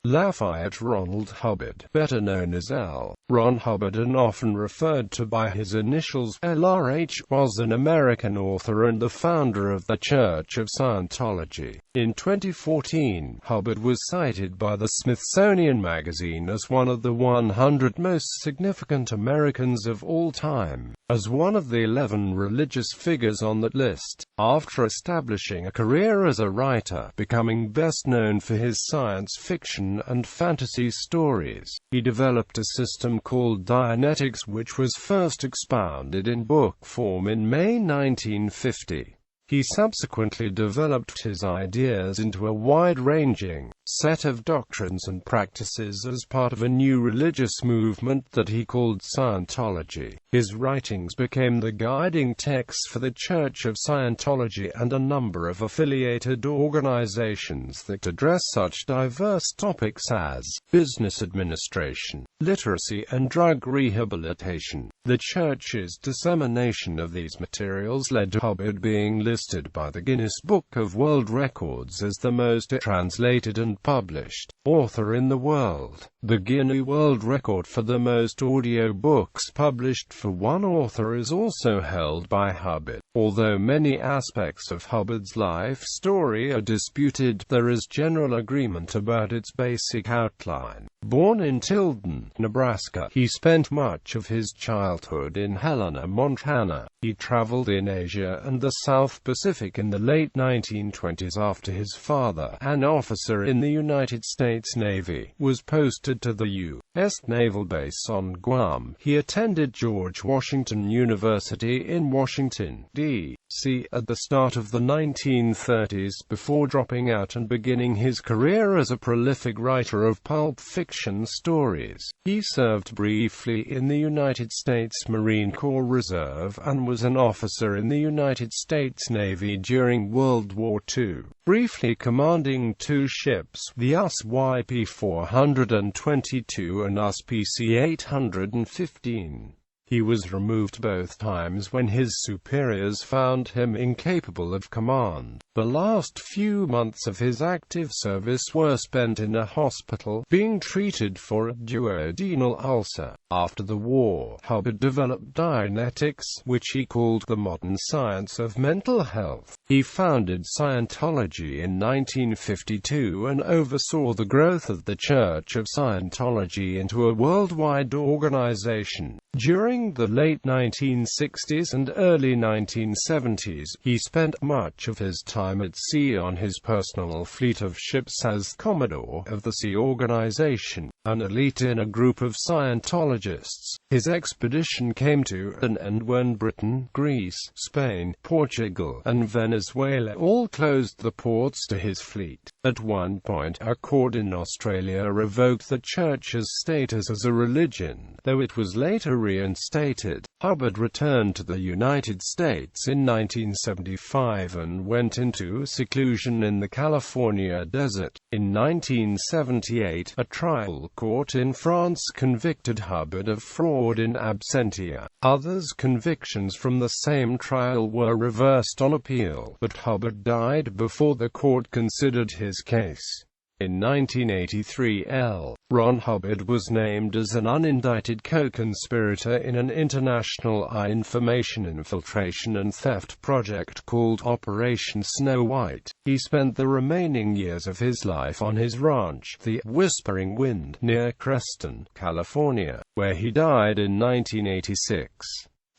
Lafayette Ronald Hubbard, better known as L.Ron Hubbard and often referred to by his initials, LRH, was an American author and the founder of the Church of Scientology. In 2014, Hubbard was cited by the Smithsonian magazine as one of the 100 most significant Americans of all time, as one of the 11 religious figures on that list. After establishing a career as a writer, becoming best known for his science fiction and fantasy stories, he developed a system called Dianetics, which was first expounded in book form in May 1950. He subsequently developed his ideas into a wide-ranging set of doctrines and practices as part of a new religious movement that he called Scientology. His writings became the guiding texts for the Church of Scientology and a number of affiliated organizations that address such diverse topics as business administration, literacy, and drug rehabilitation. The Church's dissemination of these materials led to Hubbard being listed by the Guinness Book of World Records as the most translated and published author in the world. The Guinness World Record for the most audio books published for one author is also held by Hubbard. Although many aspects of Hubbard's life story are disputed, there is general agreement about its basic outline. Born in Tilden, Nebraska, he spent much of his childhood in Helena, Montana. He traveled in Asia and the South Pacific in the late 1920s after his father, an officer in the United States Navy, was posted to the U.S. Naval Base on Guam. He attended George Washington University in Washington, D.C. at the start of the 1930s before dropping out and beginning his career as a prolific writer of pulp fiction stories. He served briefly in the United States Marine Corps Reserve and was an officer in the United States Navy during World War II, briefly commanding two ships, the USYP-422 and USPC-815. He was removed both times when his superiors found him incapable of command. The last few months of his active service were spent in a hospital, being treated for a duodenal ulcer. After the war, Hubbard developed Dianetics, which he called the modern science of mental health. He founded Scientology in 1952 and oversaw the growth of the Church of Scientology into a worldwide organization. During the late 1960s and early 1970s, he spent much of his time at sea on his personal fleet of ships as Commodore of the Sea Organization, an elite in a group of Scientologists. His expedition came to an end when Britain, Greece, Spain, Portugal, and Venezuela all closed the ports to his fleet. At one point, a court in Australia revoked the Church's status as a religion, though it was later reinstated. Hubbard returned to the United States in 1975 and went into seclusion in the California desert. In 1978, a trial court in France convicted Hubbard of fraud in absentia. Others' convictions from the same trial were reversed on appeal, but Hubbard died before the court considered his case. In 1983, L.Ron Hubbard was named as an unindicted co-conspirator in an international information infiltration and theft project called Operation Snow White. He spent the remaining years of his life on his ranch, the Whispering Wind, near Creston, California, where he died in 1986.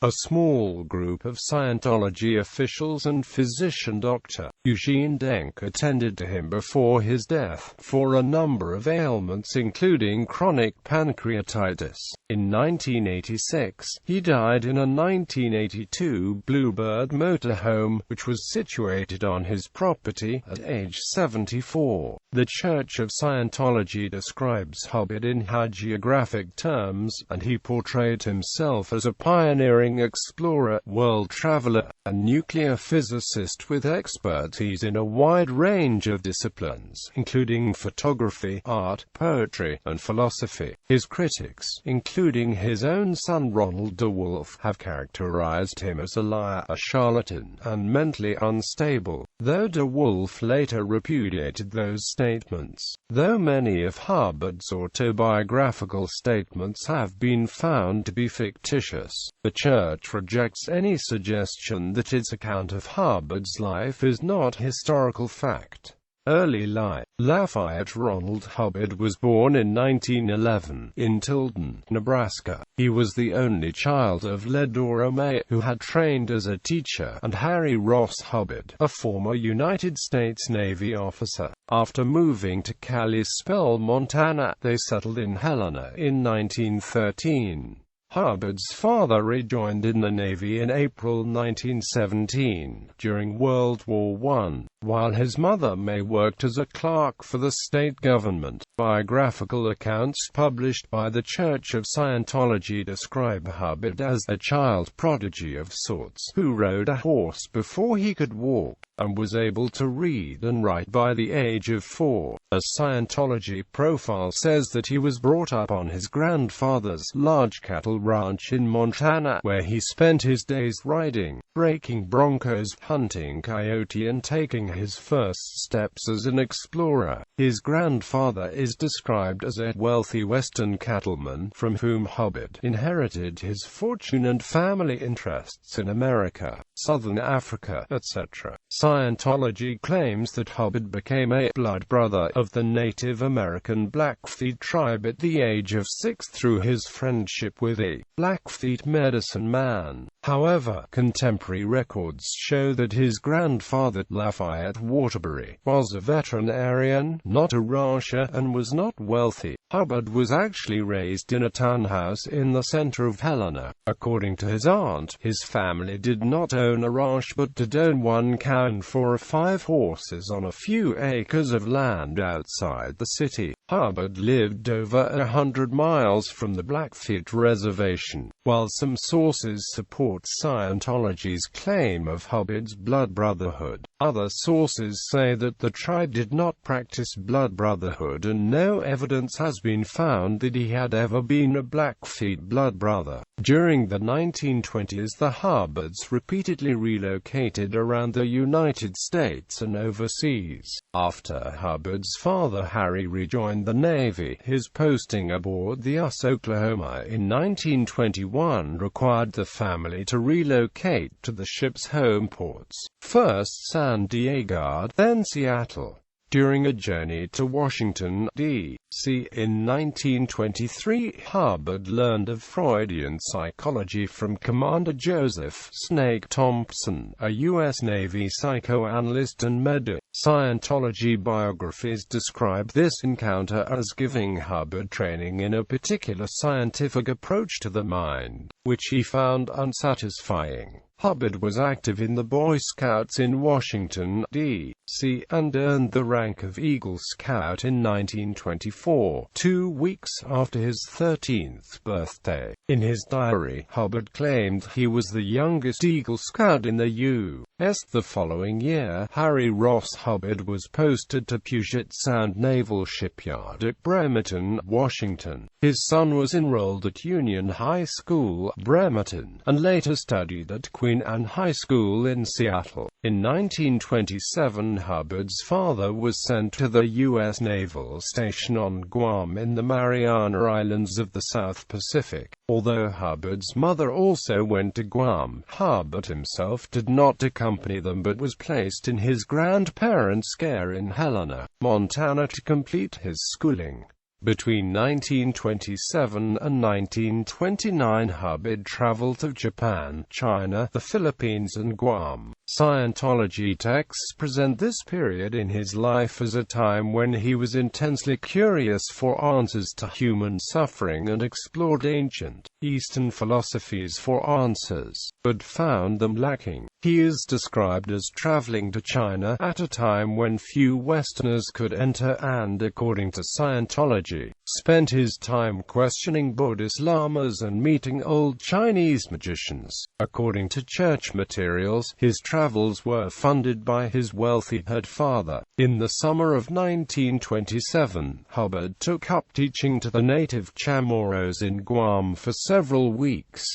A small group of Scientology officials and physician Dr. Eugene Denk attended to him before his death, for a number of ailments including chronic pancreatitis. In 1986, he died in a 1982 Bluebird motorhome, which was situated on his property, at age 74. The Church of Scientology describes Hubbard in hagiographic terms, and he portrayed himself as a pioneering traveling explorer, world traveler, and nuclear physicist with expertise in a wide range of disciplines, including photography, art, poetry, and philosophy. His critics, including his own son Ronald DeWolf, have characterized him as a liar, a charlatan, and mentally unstable, though DeWolf later repudiated those statements. Though many of Hubbard's autobiographical statements have been found to be fictitious, the Church rejects any suggestion that its account of Hubbard's life is not historical fact. Early life. Lafayette Ronald Hubbard was born in 1911, in Tilden, Nebraska. He was the only child of Ledora May, who had trained as a teacher, and Harry Ross Hubbard, a former United States Navy officer. After moving to Kalispell, Montana, they settled in Helena in 1913. Hubbard's father rejoined in the Navy in April 1917, during World War I, while his mother May worked as a clerk for the state government. Biographical accounts published by the Church of Scientology describe Hubbard as a child prodigy of sorts, who rode a horse before he could walk, and was able to read and write by the age of 4. A Scientology profile says that he was brought up on his grandfather's large cattle ranch in Montana, where he spent his days riding, breaking broncos, hunting coyote, and taking his first steps as an explorer. His grandfather is described as a wealthy Western cattleman, from whom Hubbard inherited his fortune and family interests in America, Southern Africa, etc. Scientology claims that Hubbard became a blood brother of the Native American Blackfeet tribe at the age of 6 through his friendship with a Blackfeet medicine man. However, contemporary records show that his grandfather, Lafayette Waterbury, was a veterinarian, not a rancher, and was not wealthy. Hubbard was actually raised in a townhouse in the center of Helena. According to his aunt, his family did not own a ranch but did own 1 cow and 4 or 5 horses on a few acres of land outside the city. Hubbard lived over 100 miles from the Blackfeet reservation. While some sources support Scientology's claim of Hubbard's blood brotherhood, other sources say that the tribe did not practice blood brotherhood and no evidence has been found that he had ever been a Blackfeet blood brother. During the 1920s, the Hubbards repeatedly relocated around the United States and overseas. After Hubbard's father Harry rejoined the Navy, his posting aboard the USS Oklahoma in 1921 required the family to relocate to the ship's home ports, first San Diego, then Seattle. During a journey to Washington, D.C. in 1923, Hubbard learned of Freudian psychology from Commander Joseph "Snake" Thompson, a U.S. Navy psychoanalyst and medic. Scientology biographies describe this encounter as giving Hubbard training in a particular scientific approach to the mind, which he found unsatisfying. Hubbard was active in the Boy Scouts in Washington, D.C., and earned the rank of Eagle Scout in 1924, 2 weeks after his 13th birthday. In his diary, Hubbard claimed he was the youngest Eagle Scout in the U.S. The following year, Harry Ross Hubbard was posted to Puget Sound Naval Shipyard at Bremerton, Washington. His son was enrolled at Union High School, Bremerton, and later studied at Queen Anne High School in Seattle. In 1927, Hubbard's father was sent to the U.S. Naval Station on Guam in the Mariana Islands of the South Pacific. Although Hubbard's mother also went to Guam, Hubbard himself did not accompany them but was placed in his grandparents' care in Helena, Montana to complete his schooling. Between 1927 and 1929, Hubbard traveled to Japan, China, the Philippines, and Guam. Scientology texts present this period in his life as a time when he was intensely curious for answers to human suffering and explored ancient Eastern philosophies for answers, but found them lacking. He is described as traveling to China at a time when few Westerners could enter and, according to Scientology, spent his time questioning Buddhist lamas and meeting old Chinese magicians. According to church materials, his travels were funded by his wealthy head father. In the summer of 1927, Hubbard took up teaching to the native Chamorros in Guam for several weeks.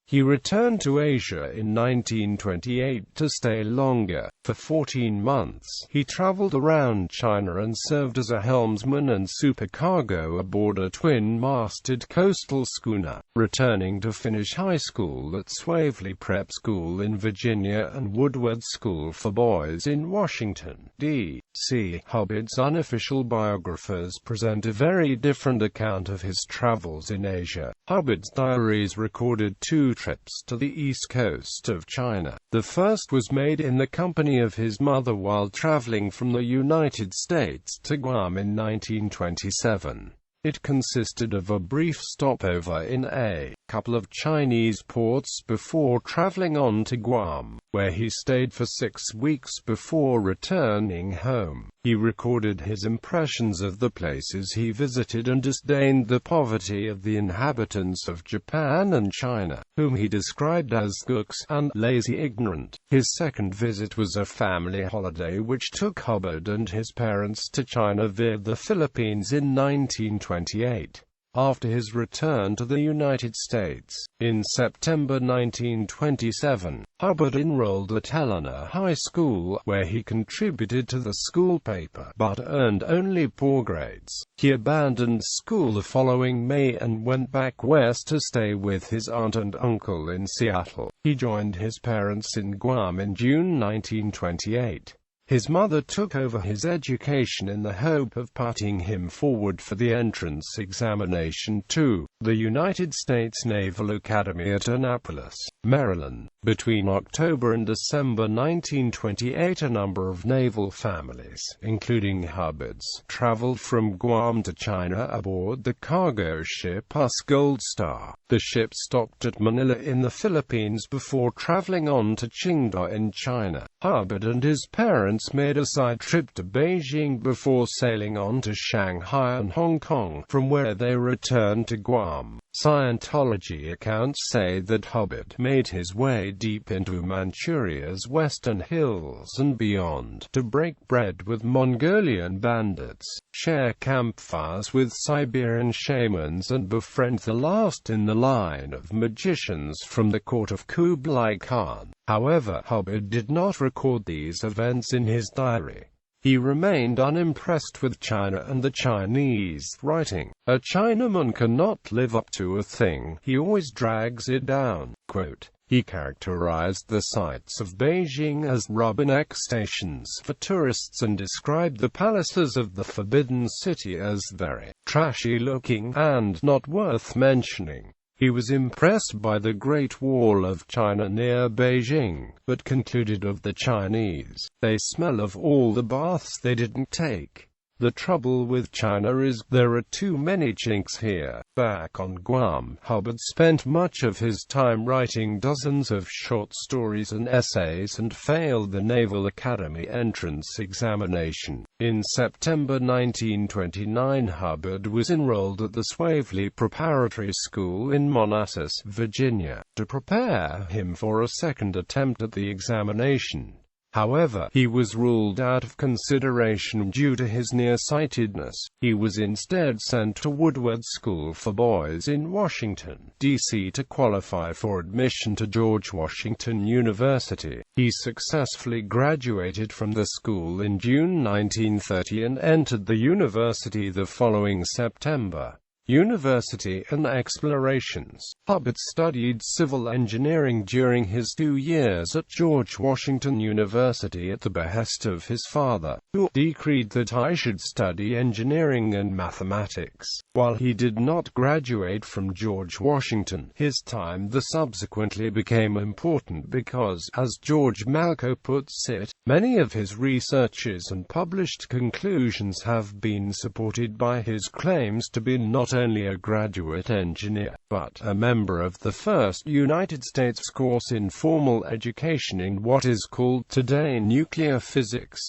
He returned to Asia in 1928 to stay longer. For 14 months, he traveled around China and served as a helmsman and supercargo aboard a twin-masted coastal schooner, returning to finish high school at Swavely Prep School in Virginia and Woodward School for Boys in Washington, D.C. Hubbard's unofficial biographers present a very different account of his travels in Asia. Hubbard's diaries recorded 2 trips to the east coast of China. The first was made in the company of his mother while traveling from the United States to Guam in 1927. It consisted of a brief stopover in a couple of Chinese ports before traveling on to Guam, where he stayed for 6 weeks before returning home. He recorded his impressions of the places he visited and disdained the poverty of the inhabitants of Japan and China, whom he described as gooks and lazy ignorant. His second visit was a family holiday which took Hubbard and his parents to China via the Philippines in 1928. After his return to the United States, in September 1927, Hubbard enrolled at Helena High School, where he contributed to the school paper, but earned only poor grades. He abandoned school the following May and went back west to stay with his aunt and uncle in Seattle. He joined his parents in Guam in June 1928. His mother took over his education in the hope of putting him forward for the entrance examination to the United States Naval Academy at Annapolis, Maryland. Between October and December 1928, a number of naval families, including Hubbard's, traveled from Guam to China aboard the cargo ship US Gold Star. The ship stopped at Manila in the Philippines before traveling on to Qingdao in China. Hubbard and his parents made a side trip to Beijing before sailing on to Shanghai and Hong Kong, from where they returned to Guam. Scientology accounts say that Hubbard made his way deep into Manchuria's western hills and beyond to break bread with Mongolian bandits, share campfires with Siberian shamans and befriend the last in the line of magicians from the court of Kublai Khan. However, Hubbard did not record these events in his diary. He remained unimpressed with China and the Chinese, writing, "A Chinaman cannot live up to a thing, he always drags it down." Quote, he characterized the sights of Beijing as rubberneck stations for tourists and described the palaces of the Forbidden City as very trashy-looking and not worth mentioning. He was impressed by the Great Wall of China near Beijing, but concluded of the Chinese, "They smell of all the baths they didn't take." The trouble with China is, there are too many chinks here. Back on Guam, Hubbard spent much of his time writing dozens of short stories and essays and failed the Naval Academy entrance examination. In September 1929, Hubbard was enrolled at the Swavely Preparatory School in Manassas, Virginia, to prepare him for a second attempt at the examination. However, he was ruled out of consideration due to his nearsightedness. He was instead sent to Woodward School for Boys in Washington, D.C. to qualify for admission to George Washington University. He successfully graduated from the school in June 1930 and entered the university the following September. University and explorations. Hubbard studied civil engineering during his 2 years at George Washington University at the behest of his father, who decreed that I should study engineering and mathematics. While he did not graduate from George Washington, his time there subsequently became important because, as George Malko puts it, many of his researches and published conclusions have been supported by his claims to be not only a graduate engineer, but a member of the first United States course in formal education in what is called today nuclear physics.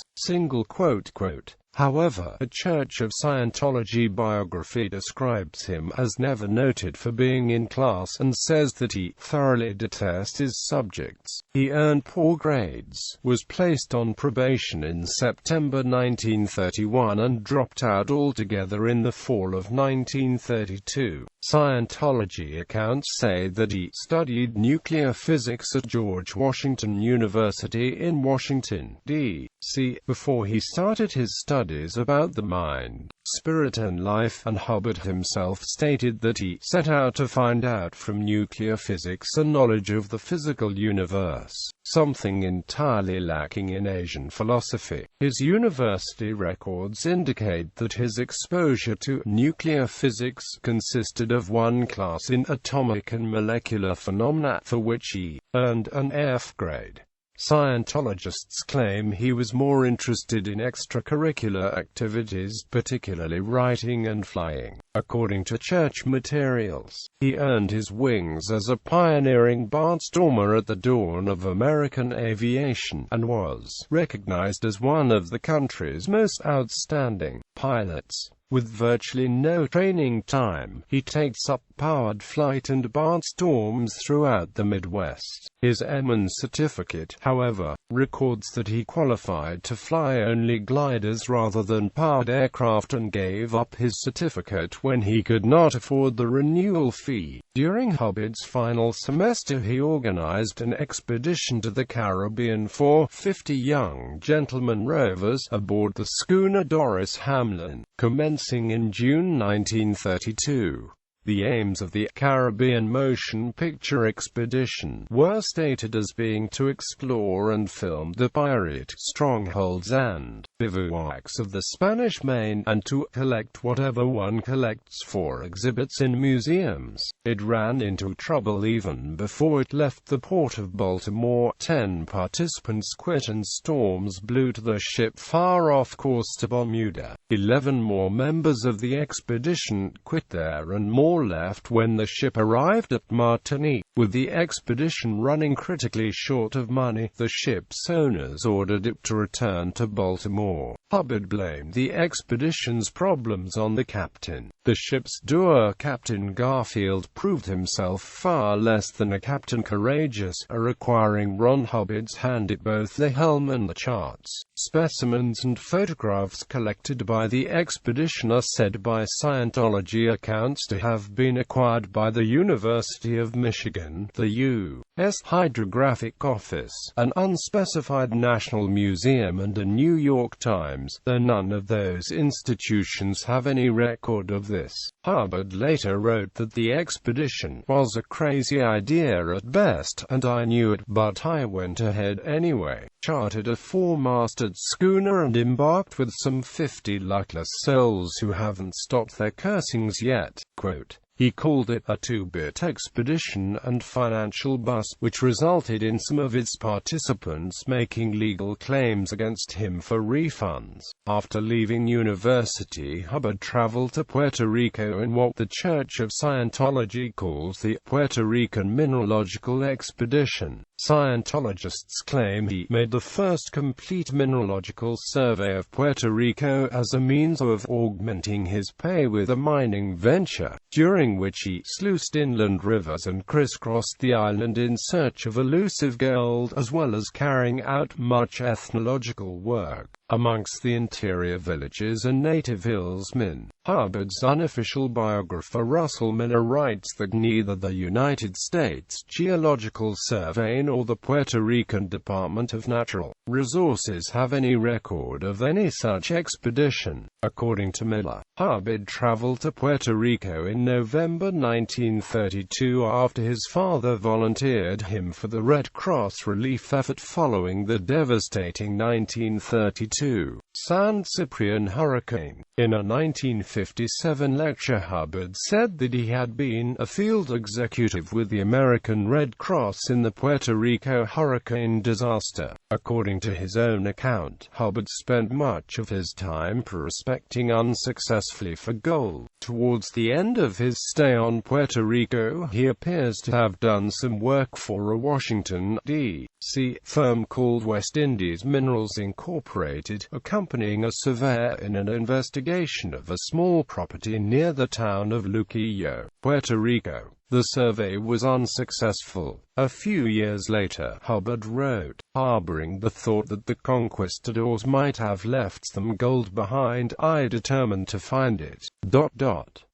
However, a Church of Scientology biography describes him as never noted for being in class and says that he thoroughly detests his subjects. He earned poor grades, was placed on probation in September 1931 and dropped out altogether in the fall of 1932. Scientology accounts say that he studied nuclear physics at George Washington University in Washington, D.C., before he started his studies about the mind, spirit and life, and Hubbard himself stated that he set out to find out from nuclear physics a knowledge of the physical universe, something entirely lacking in Asian philosophy. His university records indicate that his exposure to nuclear physics consisted of one class in atomic and molecular phenomena, for which he earned an F grade. Scientologists claim he was more interested in extracurricular activities, particularly writing and flying. According to church materials, he earned his wings as a pioneering barnstormer at the dawn of American aviation, and was recognized as one of the country's most outstanding pilots. With virtually no training time, he takes up powered flight and barnstorms throughout the Midwest. His M.N. certificate, however, records that he qualified to fly only gliders rather than powered aircraft and gave up his certificate when he could not afford the renewal fee. During Hubbard's final semester, he organized an expedition to the Caribbean for 50 young gentlemen rovers aboard the schooner Doris Hamlin, commencing in June 1932. The aims of the Caribbean motion picture expedition were stated as being to explore and film the pirate strongholds and bivouacs of the Spanish Main, and to collect whatever one collects for exhibits in museums. It ran into trouble even before it left the port of Baltimore. 10 participants quit and storms blew to the ship far off course to Bermuda. 11 more members of the expedition quit there and more left when the ship arrived at Martinique. With the expedition running critically short of money, the ship's owners ordered it to return to Baltimore. Hubbard blamed the expedition's problems on the captain. The ship's doer, Captain Garfield, proved himself far less than a captain courageous, requiring Ron Hubbard's hand at both the helm and the charts. Specimens and photographs collected by the expedition are said by Scientology accounts to have been acquired by the University of Michigan, the U.S. Hydrographic Office, an unspecified national museum, and a New York Times, though none of those institutions have any record of this. Hubbard later wrote that the expedition was a crazy idea at best, and I knew it, but I went ahead anyway. Chartered a 4-masted schooner and embarked with some 50 luckless souls who haven't stopped their cursings yet. Quote, he called it a two-bit expedition and financial bust, which resulted in some of its participants making legal claims against him for refunds. After leaving university, Hubbard traveled to Puerto Rico in what the Church of Scientology calls the Puerto Rican Mineralogical Expedition. Scientologists claim he made the first complete mineralogical survey of Puerto Rico as a means of augmenting his pay with a mining venture, during which he sluiced inland rivers and crisscrossed the island in search of elusive gold, as well as carrying out much ethnological work amongst the interior villages and native hillsmen. Hubbard's unofficial biographer Russell Miller writes that neither the United States Geological Survey nor the Puerto Rican Department of Natural Resources have any record of any such expedition. According to Miller, Hubbard traveled to Puerto Rico in November 1932 after his father volunteered him for the Red Cross relief effort following the devastating 1932 San Ciprian hurricane. In a 1957 lecture, Hubbard said that he had been a field executive with the American Red Cross in the Puerto Rico hurricane disaster. According to his own account, Hubbard spent much of his time prospecting unsuccessfully for gold. Towards the end of his stay on Puerto Rico, he appears to have done some work for a Washington, D.C. firm called West Indies Minerals Incorporated, accompanying a surveyor in an investigation of a small property near the town of Luquillo, Puerto Rico. The survey was unsuccessful. A few years later, Hubbard wrote, harboring the thought that the conquistadors might have left some gold behind, I determined to find it.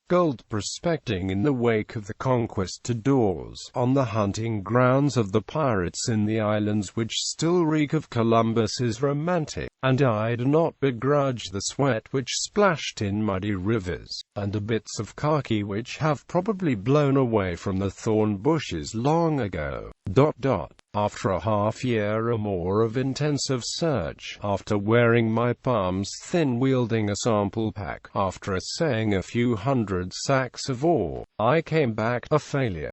Gold prospecting in the wake of the conquistadors, on the hunting grounds of the pirates in the islands which still reek of Columbus, is romantic, and I do not begrudge the sweat which splashed in muddy rivers, and the bits of khaki which have probably blown away from the thorn bushes long ago. After a half-year or more of intensive search, after wearing my palms thin wielding a sample pack, after assaying a few hundred sacks of ore, I came back a failure.